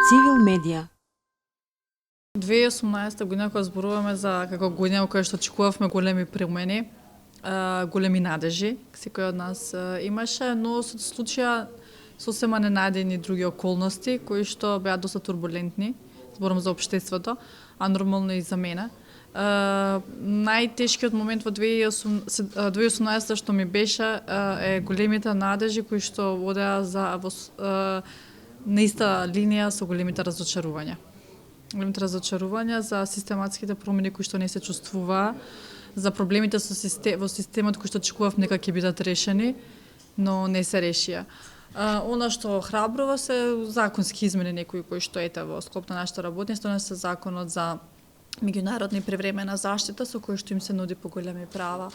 Цивил медија. 2018 година кога зборуваме за како година во која што очекувавме големи промени, големи надежи, секој од нас имаше, но со случаја сосема ненадени други околности кои што беа доста турбулентни, зборам за општеството, а нормално и за мене. Најтешкиот момент во 2018 што ми беше е големите надежи кои што водеа за на иста линија со големите разочарувања. Големите разочарувања за систематските промени кои што не се чувствуваа, за проблемите во системот кои што очекував нека ќе бидат решени, но не се решија. Она што храбрува се законски измени некои кои што ете во склоп на нашето работништво, не се законот за меѓународна и превремена заштита со кој што им се нуди поголеми права,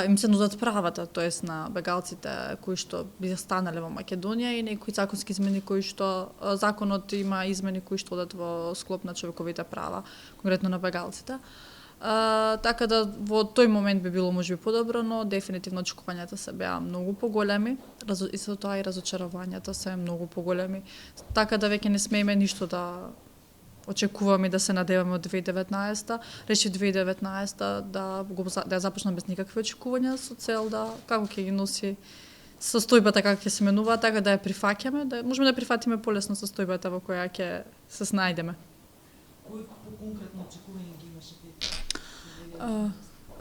им се нудат правата, тоест на бегалците кои што би станале во Македонија и некои законски измени кои што законот има измени кои што одат во склоп на човековите права, конкретно на бегалците. Така да во тој момент би било можеби подобро, но дефинитивно очекувањата се беа многу поголеми, исто тоа и разочарувањата се многу поголеми. Така да веќе не смееме ништо да очекуваме да се надеваме од 2019-та. Реши 2019-та да ја започнам без никакви очекувања со цел да како ќе ги носи состојбата, како ќе се менува, така да ја прифаќаме, да можеме да прифатиме полесно состојбата во која ќе се снајдеме. Кои конкретно очекувања ги имаше ти?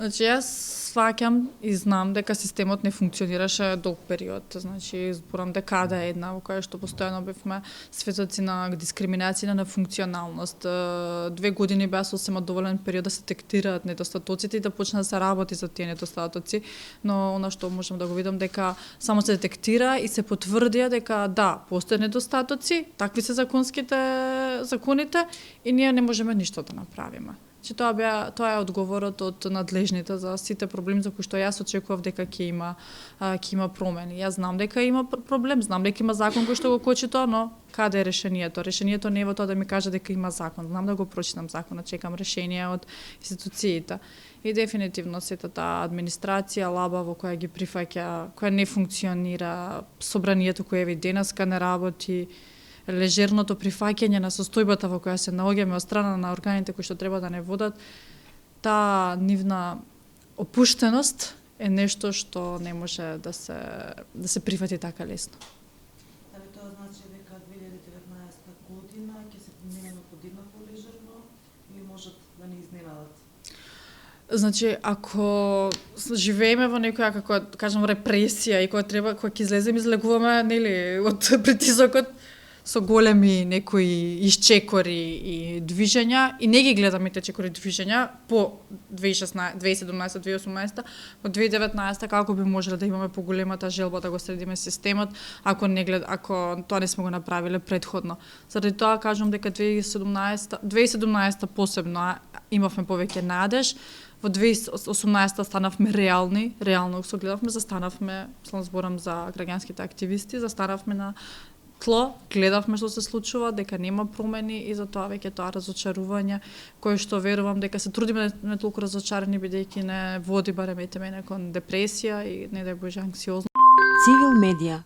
Значи, јас сваќам и знам дека системот не функционираше долг период. Значи, зборам декада е една во која што постојано бевме светоци на дискриминација на функционалност. 2 години беа сосема доволен период да се детектираат недостатоците и да почне да се работи за тие недостатоци, но она што можам да го видам дека само се детектира и се потврдија дека да, постои недостатоци, такви се законите и ние не можеме ништо да направиме. Че тоа е одговорот од надлежните за сите проблеми за кои што јас очекував дека ќе има промени. Јас знам дека има проблем, знам дека има закон кој што го кочи тоа, но каде е решението? Решението не е во тоа да ми каже дека има закон. Знам да го прочитам законот, чекам решение од институциите. И дефинитивно сета таа администрација лаба во која ги прифаќа, која не функционира, собранието кое ви денеска не работи, лежерното прифаќање на состојбата во која се наоѓаме од страна на органите кои што треба да не водат, таа нивна опуштеност е нешто што не може да се прифати така лесно. Дали тоа значи дека 2019 година ќе се преминеме подеднакво лежерно или можат да не изненадат? Значи, ако живееме во некоја, како кажам, репресија и кога ќе излеземе, излегуваме, нели, од притисокот, со големи некои исчекори и движења, и не ги гледаме тие чекори движења по 2017-2018, по 2019 како би можеле да имаме поголемата желба да го средиме системот, ако тоа не сме го направиле предходно. Заради тоа кажам дека 2017 посебно имавме повеќе надеж, во 2018 станавме реално се гледавме, застанавме, зборам за граѓанските активисти, застанавме на тло, гледавме што се случува, дека нема промени и затоа веќе тоа разочарување, кое што верувам дека се трудиме да не толку разочарани, бидејќи не води барем мене кон депресија и не дај Боже анксиозност. Цивил медија.